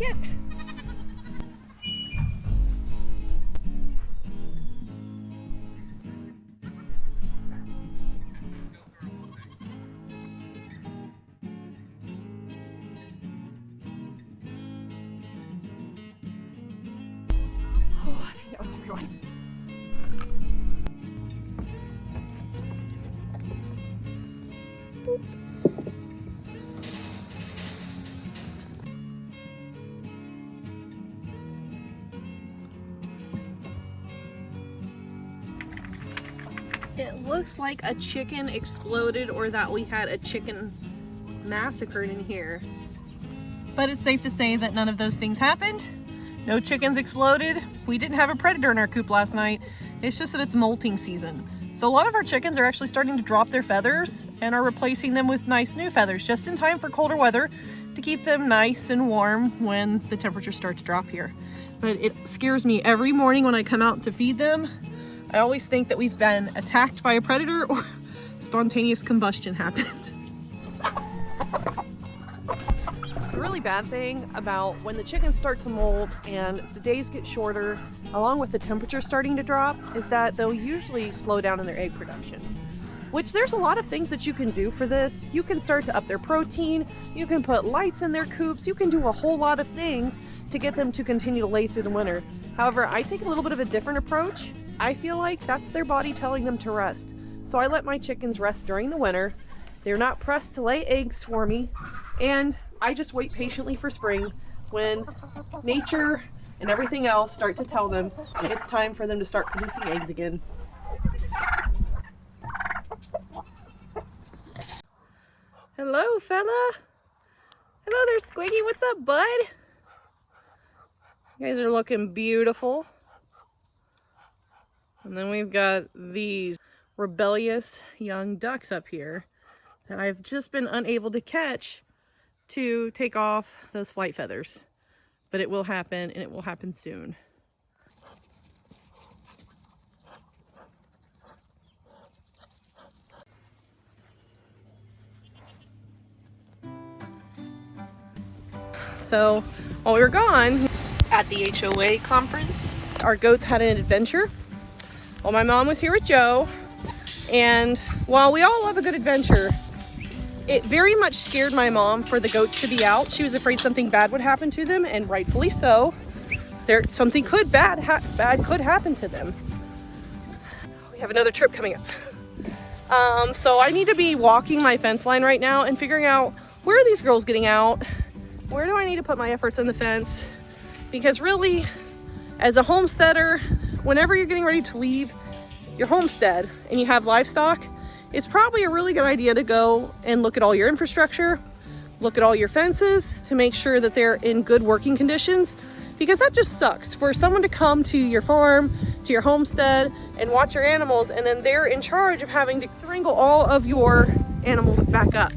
basket. Oh, I think that was everyone. It looks like a chicken exploded or that we had a chicken massacred in here. But it's safe to say that none of those things happened. No chickens exploded. We didn't have a predator in our coop last night. It's just that it's molting season. So a lot of our chickens are actually starting to drop their feathers and are replacing them with nice new feathers just in time for colder weather to keep them nice and warm when the temperatures start to drop here. But it scares me every morning when I come out to feed them. I always think that we've been attacked by a predator or spontaneous combustion happened. The really bad thing about when the chickens start to mold and the days get shorter, along with the temperature starting to drop, is that they'll usually slow down in their egg production. Which there's a lot of things that you can do for this. You can start to up their protein, you can put lights in their coops, you can do a whole lot of things to get them to continue to lay through the winter. However, I take a little bit of a different approach. I feel like that's their body telling them to rest. So I let my chickens rest during the winter. They're not pressed to lay eggs for me. And I just wait patiently for spring when nature and everything else start to tell them it's time for them to start producing eggs again. Hello, fella. Hello there, Squiggy. What's up, bud? You guys are looking beautiful. And then we've got these rebellious young ducks up here that I've just been unable to catch to take off those flight feathers. But it will happen, and it will happen soon. So while we were gone at the HOA conference, our goats had an adventure. Well, my mom was here with Joe, and while we all love a good adventure, it very much scared my mom for the goats to be out. She was afraid something bad would happen to them, and rightfully so. Something bad could happen to them. We have another trip coming up. So I need to be walking my fence line right now and figuring out, where are these girls getting out? Where do I need to put my efforts in the fence? Because really, as a homesteader, whenever you're getting ready to leave your homestead and you have livestock, it's probably a really good idea to go and look at all your infrastructure, look at all your fences to make sure that they're in good working conditions, because that just sucks for someone to come to your farm, to your homestead, and watch your animals, and then they're in charge of having to wrangle all of your animals back up.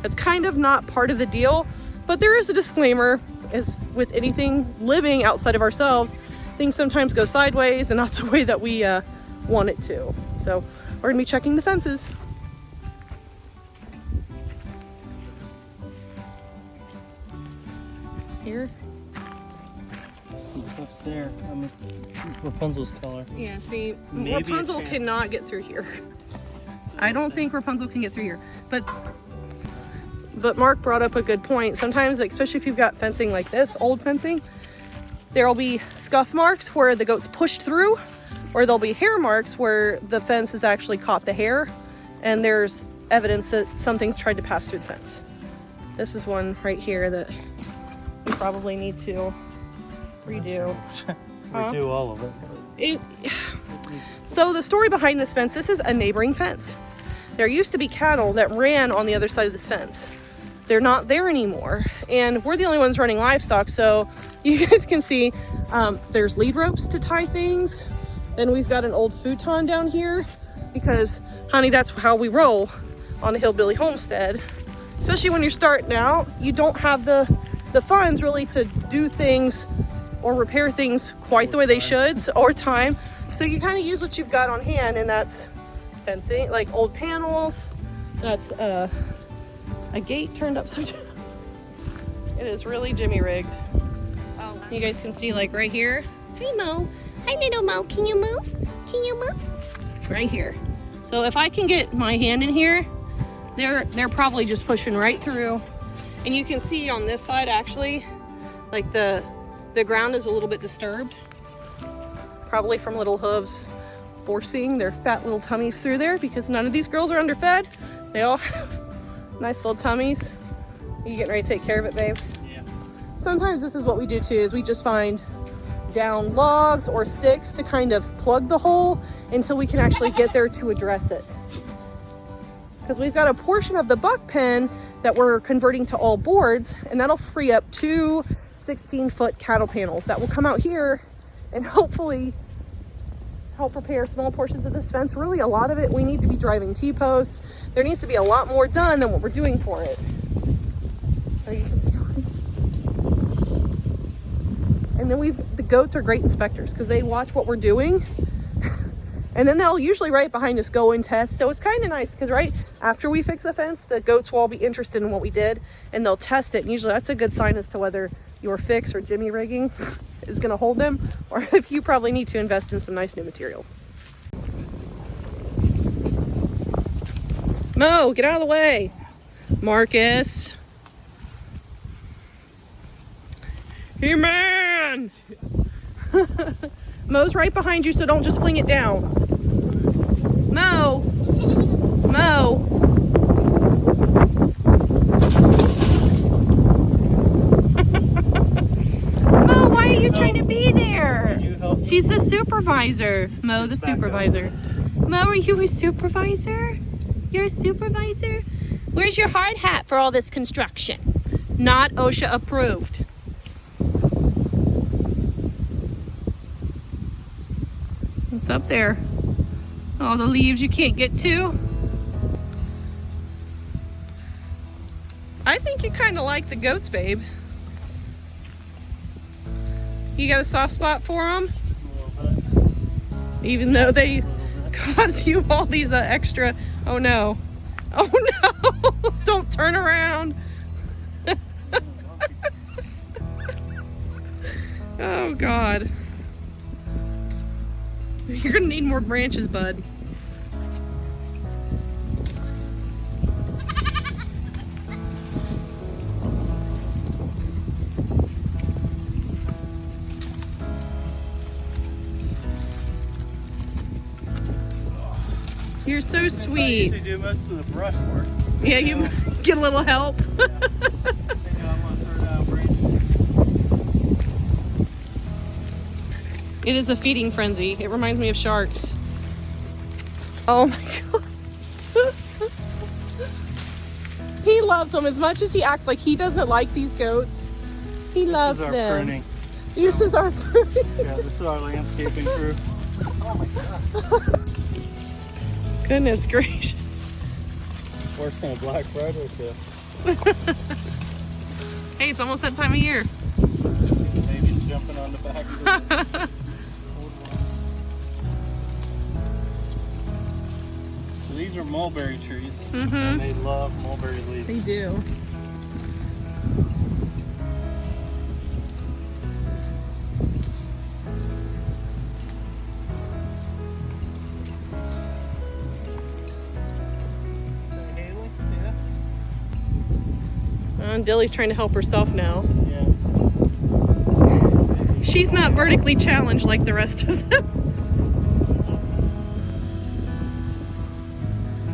That's kind of not part of the deal, but there is a disclaimer, as with anything living outside of ourselves, things sometimes go sideways and not the way that we want it to. So we're gonna be checking the fences. Here. Up there, almost Rapunzel's color. Yeah, see, Maybe Rapunzel cannot get through here. I don't think Rapunzel can get through here. But Mark brought up a good point. Sometimes, like, especially if you've got fencing like this, old fencing, there'll be scuff marks where the goats pushed through, or there'll be hair marks where the fence has actually caught the hair, and there's evidence that something's tried to pass through the fence. This is one right here that we probably need to redo. Redo all of it. So the story behind this fence, this is a neighboring fence. There used to be cattle that ran on the other side of this fence. They're not there anymore, and we're the only ones running livestock, so you guys can see there's lead ropes to tie things. Then we've got an old futon down here because, honey, that's how we roll on a hillbilly homestead. Especially when you're starting out, you don't have the funds really to do things or repair things quite the way they should, or time. So you kind of use what you've got on hand, and that's fencing, like old panels. That's a gate turned upside down. It is really jimmy rigged. You guys can see like right here. Hey Mo. Hi little Mo, can you move? Can you move? Right here. So if I can get my hand in here, they're probably just pushing right through. And you can see on this side actually, like the ground is a little bit disturbed. Probably from little hooves forcing their fat little tummies through there, because none of these girls are underfed. They all have nice little tummies. Are you getting ready to take care of it, babe? Yeah. Sometimes this is what we do too, is we just find down logs or sticks to kind of plug the hole until we can actually get there to address it. Because we've got a portion of the buck pen that we're converting to all boards, and that'll free up 2 16-foot cattle panels that will come out here and hopefully help repair small portions of this fence. Really, a lot of it we need to be driving T-posts. There needs to be a lot more done than what we're doing for it. Oh, you can see. And then the goats are great inspectors because they watch what we're doing. And then they'll usually right behind us go and test. So it's kind of nice because right after we fix the fence, the goats will all be interested in what we did and they'll test it. And usually that's a good sign as to whether your fix or jimmy rigging is going to hold them, or if you probably need to invest in some nice new materials. Mo, get out of the way. Marcus. Hey, man. Mo's right behind you, so don't just fling it down. Mo. Mo. Mo, why are you trying to be there? She's the supervisor. Mo, the supervisor. Mo, are you a supervisor? You're a supervisor? Where's your hard hat for all this construction? Not OSHA approved. It's up there. All the leaves you can't get to. I think you kind of like the goats, babe. You got a soft spot for them? Even though they cause you all these extra... Oh no. Oh no! Don't turn around. Oh God. You're gonna need more branches, bud. You're so sweet. I usually do most of the brush work. Yeah, you get a little help. It is a feeding frenzy. It reminds me of sharks. Oh my God. He loves them as much as he acts like he doesn't like these goats. He loves them. Pruning. This is our pruning. Yeah, this is our landscaping crew. Oh my God. Goodness gracious. Worse than a Black Friday sale. Hey, it's almost that time of year. Baby's jumping on the back of the So these are mulberry trees. And they love mulberry leaves. They do. And Dilly's trying to help herself now. Yeah. She's not vertically challenged like the rest of them.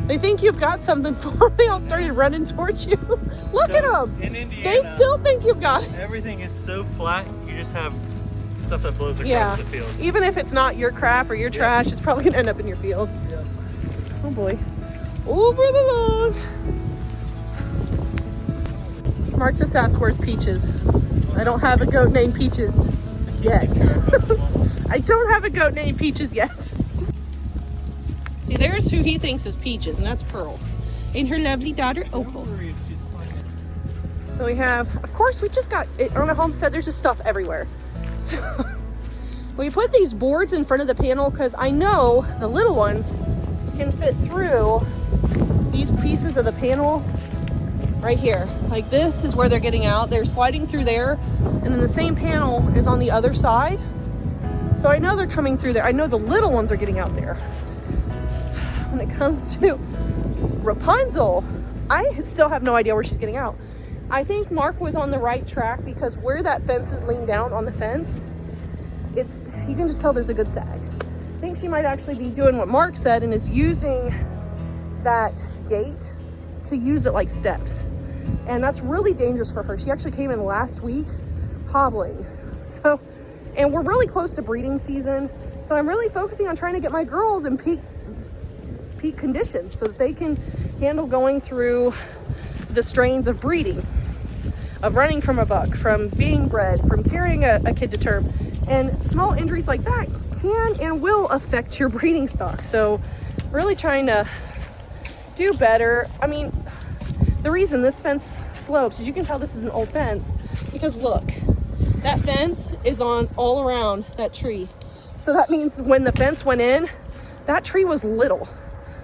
They think you've got something for them. They all started running towards you. Look at them. In Indiana, they still think you've got it. Everything is so flat, you just have stuff that blows across the field. Even if it's not your crap or your trash, it's probably going to end up in your field. Yeah. Oh boy. Over the log. Mark just asked where's Peaches. I don't have a goat named Peaches yet. I don't have a goat named Peaches yet. See, there's who he thinks is Peaches, and that's Pearl. And her lovely daughter, Opal. So we have, of course, we just got, on a homestead, there's just stuff everywhere. So we put these boards in front of the panel because I know the little ones can fit through these pieces of the panel. right here. Like this is where they're getting out. They're sliding through there, and then the same panel is on the other side. So I know they're coming through there. I know the little ones are getting out there. When it comes to Rapunzel, I still have no idea where she's getting out. I think Mark was on the right track because where that fence is leaned down on the fence, you can just tell there's a good sag. I think she might actually be doing what Mark said and is using that gate to use it like steps. And that's really dangerous for her. She actually came in last week hobbling. So, and we're really close to breeding season. So I'm really focusing on trying to get my girls in peak conditions so that they can handle going through the strains of breeding, of running from a buck, from being bred, from carrying a kid to term. And small injuries like that can and will affect your breeding stock. So really trying to do better. I mean, the reason this fence slopes, as you can tell, this is an old fence, because look, that fence is on all around that tree. So that means when the fence went in, that tree was little.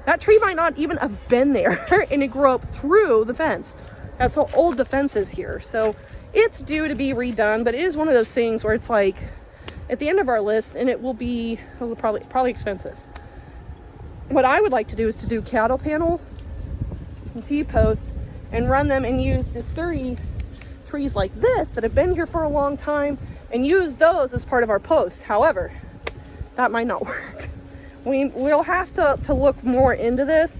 That tree might not even have been there and it grew up through the fence. That's how old the fence is here. So it's due to be redone, but it is one of those things where it's like at the end of our list, and it will be probably expensive. What I would like to do is to do cattle panels and T-posts and run them and use the sturdy trees like this that have been here for a long time and use those as part of our posts. However, that might not work. We'll have to look more into this.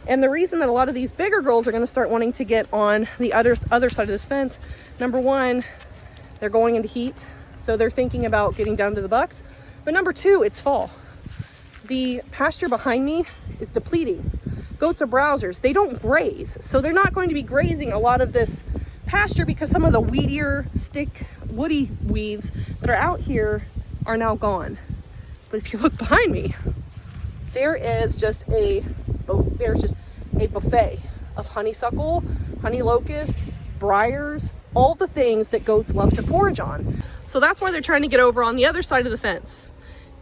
And the reason that a lot of these bigger girls are going to start wanting to get on the other side of this fence, number one, they're going into heat, so they're thinking about getting down to the bucks. But number two, it's fall. The pasture behind me is depleting. Goats are browsers. They don't graze, so they're not going to be grazing a lot of this pasture because some of the weedier, woody weeds that are out here are now gone. But if you look behind me, there's just a buffet of honeysuckle, honey locust, briars, all the things that goats love to forage on. So that's why they're trying to get over on the other side of the fence.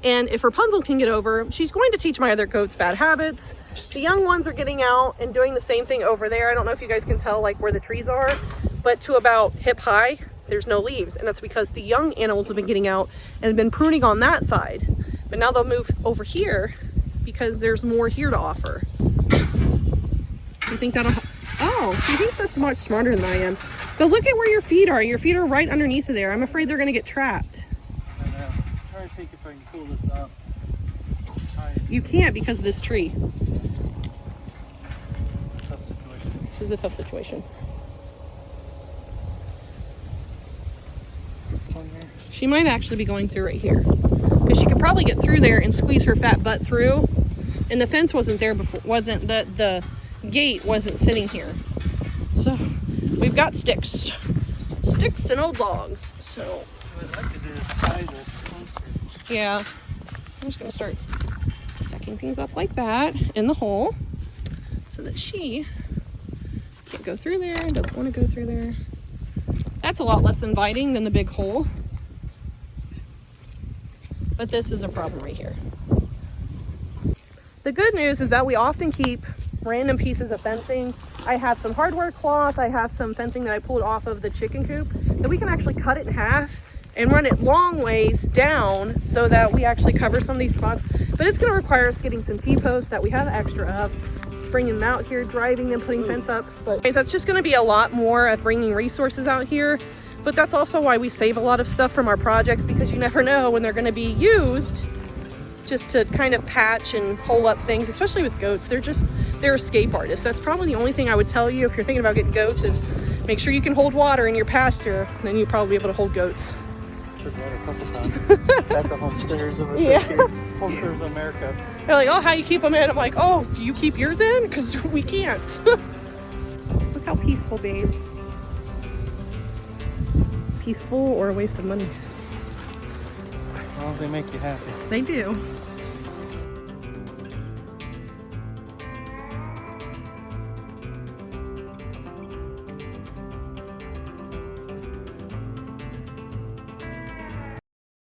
And if Rapunzel can get over, she's going to teach my other goats bad habits. The young ones are getting out and doing the same thing over there. I don't know if you guys can tell like where the trees are, but to about hip high, there's no leaves. And that's because the young animals have been getting out and have been pruning on that side. But now they'll move over here because there's more here to offer. You think that'll, oh, see, he's so much smarter than I am. But look at where your feet are. Your feet are right underneath of there. I'm afraid they're gonna get trapped. I know. I'm trying to think if I can pull this up. You can't because of this tree. It's a tough situation. This is a tough situation. She might actually be going through right here, because she could probably get through there and squeeze her fat butt through. And the fence wasn't there before, the gate wasn't sitting here. So we've got sticks and old logs. So What I'd like to do is tie this closer. yeah, I'm just gonna start stacking things up like that in the hole so that she can't go through there, doesn't want to go through there. That's a lot less inviting than the big hole. But this is a problem right here. The good news is that we often keep random pieces of fencing. I have some hardware cloth, I have some fencing that I pulled off of the chicken coop that we can actually cut it in half and run it long ways down so that we actually cover some of these spots. But it's gonna require us getting some T-posts that we have extra of, bringing them out here, driving them, putting fence up. But that's just gonna be a lot more of bringing resources out here. But that's also why we save a lot of stuff from our projects, because you never know when they're gonna be used just to kind of patch and hole up things, especially with goats. They're escape artists. That's probably the only thing I would tell you if you're thinking about getting goats is make sure you can hold water in your pasture, and then you'll probably be able to hold goats. Took that a couple times at the homesteaders of Homesteaders of America. They're like, oh, how you keep them in? I'm like, oh, do you keep yours in? Because we can't. Look how peaceful, babe. Peaceful or a waste of money? As long as they make you happy. They do.